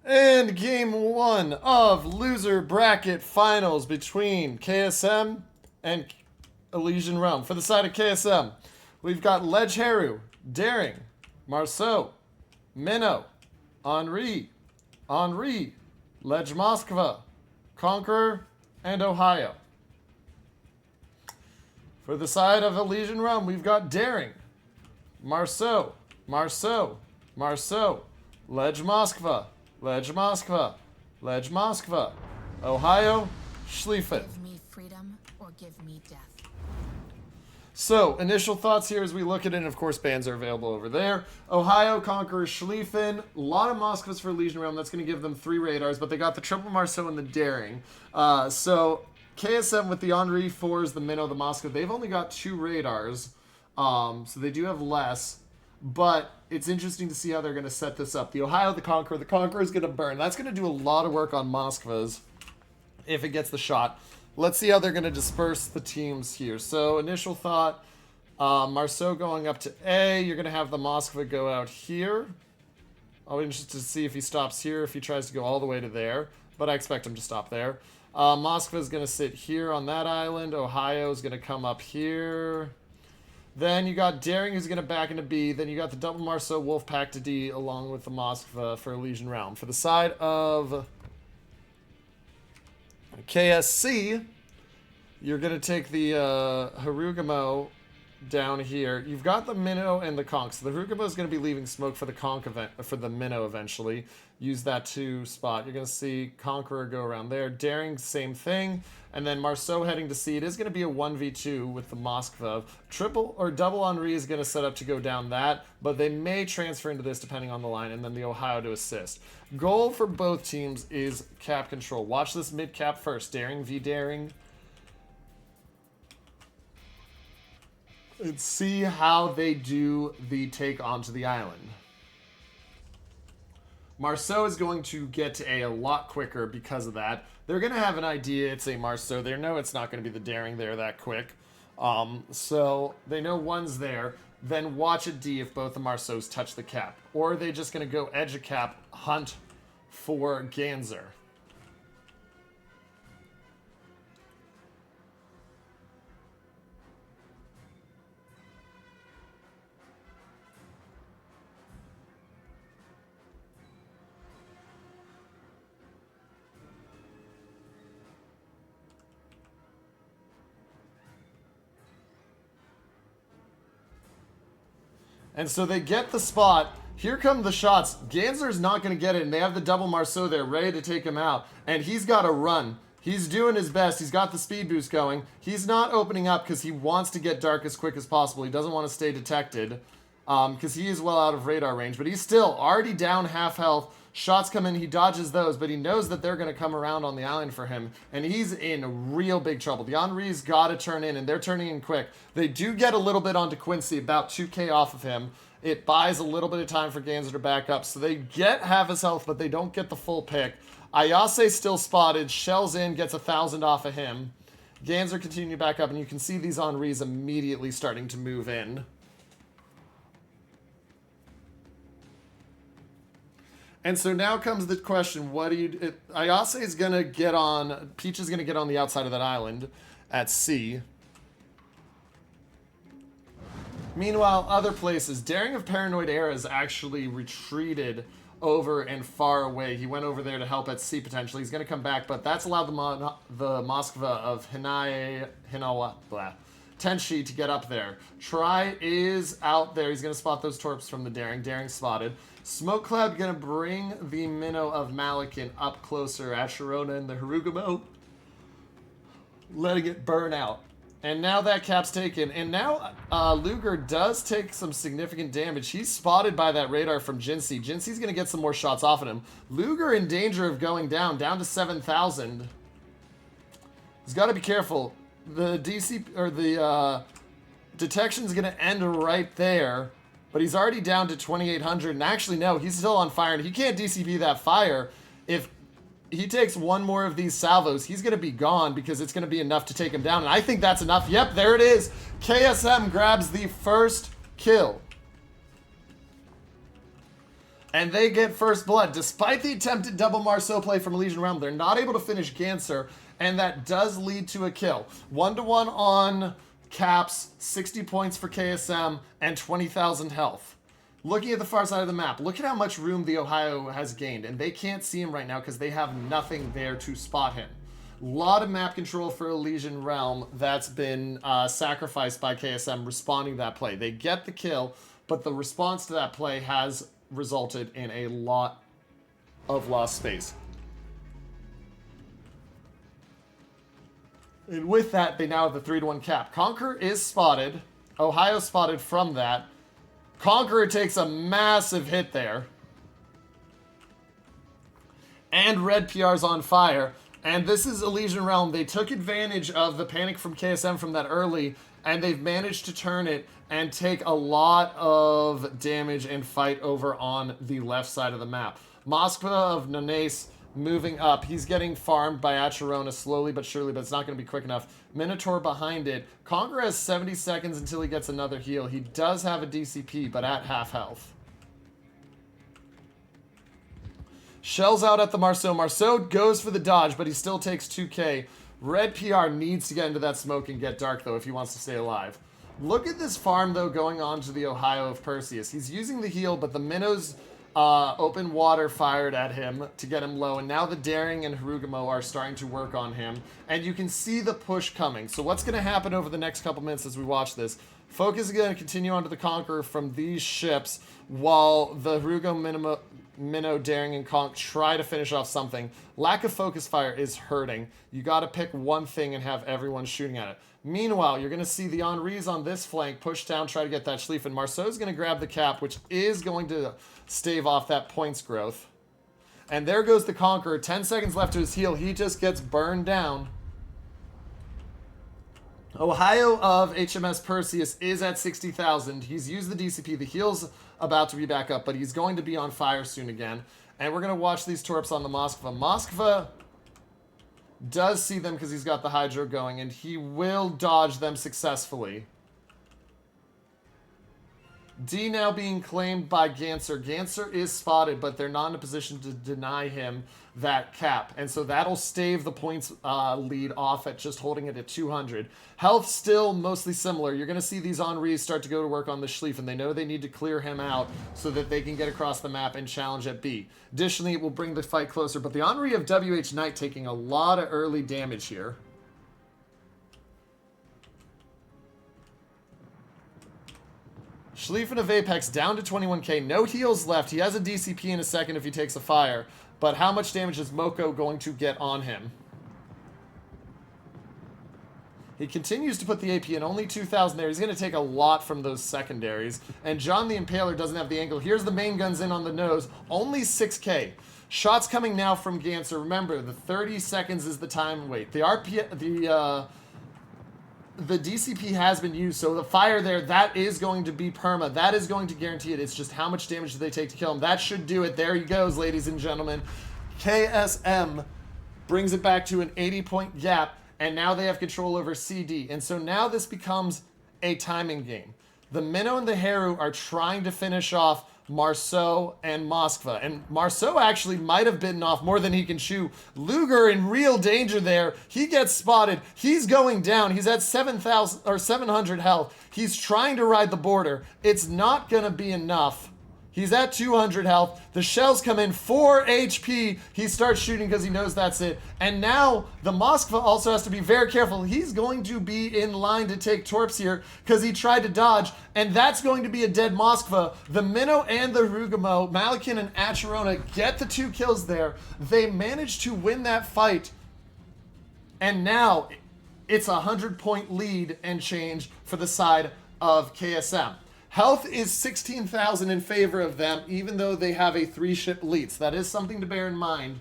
And game one of loser bracket finals between KSM and Elysian Realm. For the side of KSM, we've got Ledge Haru, Daring, Marceau, Minnow, Henri, Ledge Moskva, Conqueror, and Ohio. For the side of Elysian Realm, we've got Daring, Marceau, Ledge Moskva, Ohio, Schlieffen. Give me freedom or give me death. So, initial thoughts here as we look at it, and of course bans are available over there. Ohio, Conqueror, Schlieffen. A lot of Moskvas for Elysian Realm. That's going to give them 3 radars, but they got the triple Marceau and the Daring. So, KSM with the Henri 4s, the Minnow, the Moskva, they've only got 2 radars. So they do have less. But it's interesting to see how they're going to set this up. The Ohio, the Conqueror is going to burn. That's going to do a lot of work on Moskvas if it gets the shot. Let's see how they're going to disperse the teams here. So initial thought, Marceau going up to A. You're going to have the Moskva go out here. I'll be interested to see if he stops here, if he tries to go all the way to there. But I expect him to stop there. Moskva is going to sit here on that island. Ohio is going to come up here. Then you got Daring who's going to back into B. Then you got the double Marceau Wolfpack to D along with the Moskva for Elysian Realm. For the side of KSC, you're going to take the Harugamo down here. You've got the Minnow and the Conch. So the Harugamo is going to be leaving smoke for the Conch event, for the Minnow eventually. Use that 2 spot. You're going to see Conqueror go around there. Daring, same thing. And then Marceau heading to C. It is going to be a 1v2 with the Moskva. Triple or double Henri is going to set up to go down that, but they may transfer into this depending on the line, and then the Ohio to assist. Goal for both teams is cap control. Watch this mid cap first. Daring v Daring. And see how they do the take onto the island. Marceau is going to get to A lot quicker because of that. They're going to have an idea it's a Marceau. They know it's not going to be the Daring there that quick. So they know one's there. Then watch at D if both the Marceaus touch the cap. Or are they just going to go edge a cap, hunt for Ganser? And so they get the spot. Here come the shots. Ganser's not going to get it, and they have the double Marceau there ready to take him out. And he's got to run. He's doing his best. He's got the speed boost going. He's not opening up because he wants to get dark as quick as possible. He doesn't want to stay detected because he is well out of radar range. But he's still already down half health. Shots come in, he dodges those, but he knows that they're going to come around on the island for him, and he's in real big trouble. The Henri's got to turn in, and they're turning in quick. They do get a little bit onto Quincy, about 2k off of him. It buys a little bit of time for Ganser to back up, so they get half his health, but they don't get the full pick. Ayase still spotted, shells in, gets 1,000 off of him. Ganser continue back up, and you can see these Henri's immediately starting to move in. And so now comes the question, what do you... Ayase is going to get on... Peach is going to get on the outside of that island at C. Meanwhile, other places. Daring of Paranoid Era is actually retreated over and far away. He went over there to help at C potentially. He's going to come back, but that's allowed the Moskva of Tenshi to get up there. Try is out there. He's going to spot those torps from the Daring. Daring spotted. Smoke Cloud going to bring the Minnow of Malakin up closer at Sharona and the Harugamo, letting it burn out. And now that cap's taken. And now Luger does take some significant damage. He's spotted by that radar from Jinsey. Jinsey's going to get some more shots off of him. Luger in danger of going down to 7,000. He's got to be careful. The DC, or the detection's going to end right there. But he's already down to 2,800. And actually, no, he's still on fire. And he can't DCB that fire. If he takes one more of these salvos, he's going to be gone because it's going to be enough to take him down. And I think that's enough. Yep, there it is. KSM grabs the first kill. And they get first blood. Despite the attempted double Marceau play from Elysian Realm, they're not able to finish Ganser, and that does lead to a kill. 1-to-1 on Caps, 60 points for KSM, and 20,000 health. Looking at the far side of the map, look at how much room the Ohio has gained, and they can't see him right now because they have nothing there to spot him. A lot of map control for Elysian Realm that's been sacrificed by KSM responding to that play. They get the kill, but the response to that play has resulted in a lot of lost space. And with that, they now have the 3-to-1 cap. Conqueror is spotted. Ohio spotted from that. Conqueror takes a massive hit there. And Red PR's on fire. And this is Elysian Realm. They took advantage of the panic from KSM from that early, and they've managed to turn it and take a lot of damage and fight over on the left side of the map. Moskva of Nones moving up. He's getting farmed by Acherona slowly but surely, but it's not going to be quick enough. Minotaur behind it. Conqueror has 70 seconds until he gets another heal. He does have a DCP, but at half health. Shells out at the Marceau. Marceau goes for the dodge, but he still takes 2k. Red PR needs to get into that smoke and get dark, though, if he wants to stay alive. Look at this farm, though, going on to the Ohio of Perseus. He's using the heal, but the minnows open water fired at him to get him low, and now the Daring and Harugamo are starting to work on him, and you can see the push coming. So what's going to happen over the next couple minutes as we watch this? Focus is going to continue onto the Conqueror from these ships, while the Harugo, Minnow, Daring, and Conch try to finish off something. Lack of focus fire is hurting. You got to pick one thing and have everyone shooting at it. Meanwhile, you're going to see the Henris on this flank push down, try to get that Schlieffen. Marceau's going to grab the cap, which is going to stave off that points growth. And there goes the Conqueror. 10 seconds left to his heal. He just gets burned down. Ohio of HMS Perseus is at 60,000. He's used the DCP. The heal's about to be back up, but he's going to be on fire soon again. And we're going to watch these torps on the Moskva. Moskva does see them because he's got the Hydro going, and he will dodge them successfully. D now being claimed by Ganser. Ganser is spotted, but they're not in a position to deny him that cap. And so that'll stave the points lead off at just holding it at 200. Health still mostly similar. You're going to see these Henris start to go to work on the Schlieffen. They know they need to clear him out so that they can get across the map and challenge at B. Additionally, it will bring the fight closer. But the Henri of WH Knight taking a lot of early damage here. Schlieffen of Apex down to 21k. No heals left. He has a DCP in a second if he takes a fire. But how much damage is Moko going to get on him? He continues to put the AP in, only 2,000 there. He's going to take a lot from those secondaries. And John the Impaler doesn't have the angle. Here's the main guns in on the nose. Only 6k. Shots coming now from Ganser. Remember, the 30 seconds is the time wait. The DCP has been used, so the fire there, that is going to be perma. That is going to guarantee it. It's just how much damage do they take to kill him. That should do it. There he goes, ladies and gentlemen. KSM brings it back to an 80-point gap, and now they have control over CD. And so now this becomes a timing game. The Minnow and the Heru are trying to finish off Marceau and Moskva. And Marceau actually might have bitten off more than he can chew. Luger in real danger there. He gets spotted. He's going down. He's at 7,000 or 700 health. He's trying to ride the border. It's not going to be enough. He's at 200 health. The shells come in, 4 HP. He starts shooting because he knows that's it. And now the Moskva also has to be very careful. He's going to be in line to take torps here because he tried to dodge. And that's going to be a dead Moskva. The Minnow and the Rugamo, Malikin and Acherona get the 2 kills there. They manage to win that fight. And now it's a 100-point lead and change for the side of KSM. Health is 16,000 in favor of them, even though they have a 3-ship lead. That is something to bear in mind.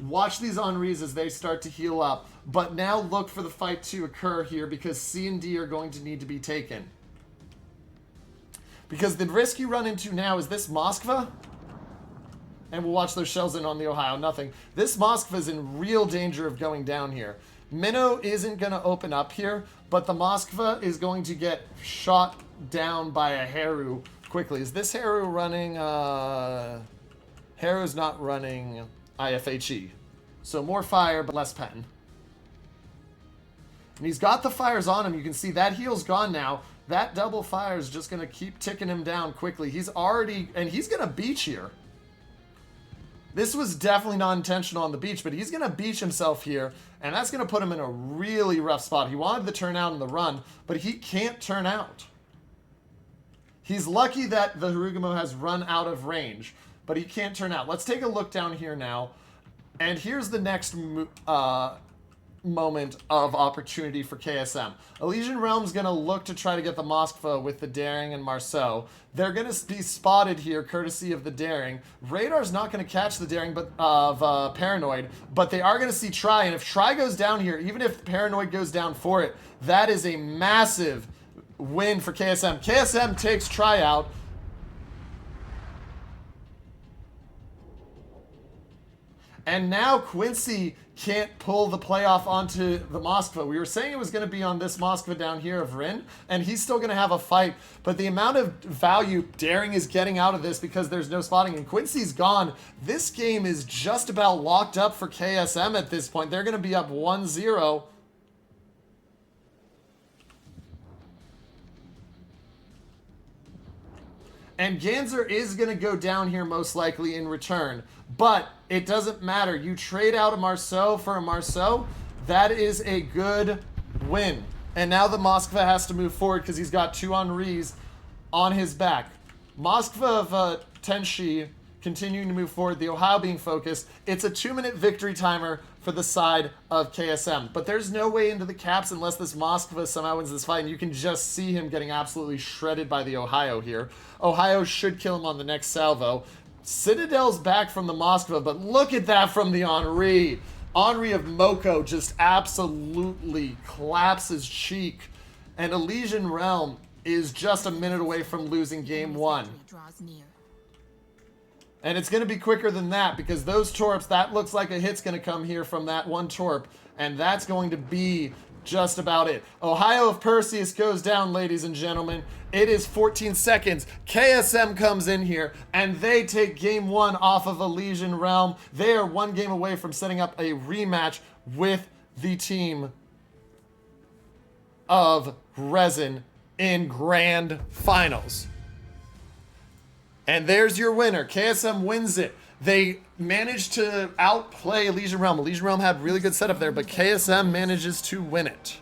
Watch these Henris as they start to heal up. But now look for the fight to occur here because C and D are going to need to be taken. Because the risk you run into now is this Moskva. And we'll watch those shells in on the Ohio. Nothing. This Moskva is in real danger of going down here. Minnow isn't going to open up here, but the Moskva is going to get shot down by a Heru quickly. Is this Heru running Harrow's not running IFHE. So more fire, but less pen. And he's got the fires on him. You can see that heal's gone now. That double fire is just going to keep ticking him down quickly. He's already... And he's going to beach here. This was definitely not intentional on the beach, but he's going to beach himself here. And that's going to put him in a really rough spot. He wanted to turn out in the run, but he can't turn out. He's lucky that the Harugumo has run out of range, but he can't turn out. Let's take a look down here now. And here's the next moment of opportunity for KSM. Elysian Realm's going to look to try to get the Moskva with the Daring and Marceau. They're going to be spotted here courtesy of the Daring. Radar's not going to catch the Daring of Paranoid, but they are going to see Try, and if Try goes down here, even if Paranoid goes down for it, that is a massive win for KSM. KSM takes Try out. And now Quincy can't pull the playoff onto the Moskva. We were saying it was going to be on this Moskva down here of Rin, and he's still going to have a fight. But the amount of value Daring is getting out of this because there's no spotting, and Quincy's gone. This game is just about locked up for KSM at this point. They're going to be up 1-0. And Ganser is going to go down here most likely in return. But it doesn't matter. You trade out a Marceau for a Marceau. That is a good win. And now the Moskva has to move forward because he's got 2 Henris on his back. Moskva of Tenshi continuing to move forward. The Ohio being focused. It's a 2-minute victory timer for the side of KSM. But there's no way into the caps unless this Moskva somehow wins this fight. And you can just see him getting absolutely shredded by the Ohio here. Ohio should kill him on the next salvo. Citadel's back from the Moskva, but look at that from the Henri. Henri of Moko just absolutely claps his cheek. And Elysian Realm is just a minute away from losing game 1. And it's going to be quicker than that because those torps, that looks like a hit's going to come here from that one torp. And that's going to be just about it. Ohio of Perseus goes down, ladies and gentlemen. It is 14 seconds. KSM comes in here, and they take game 1 off of Elysian Realm. They are 1 game away from setting up a rematch with the team of Resin in grand finals. And there's your winner. KSM wins it. They managed to outplay Elysian Realm. Elysian Realm had really good setup there, but KSM manages to win it.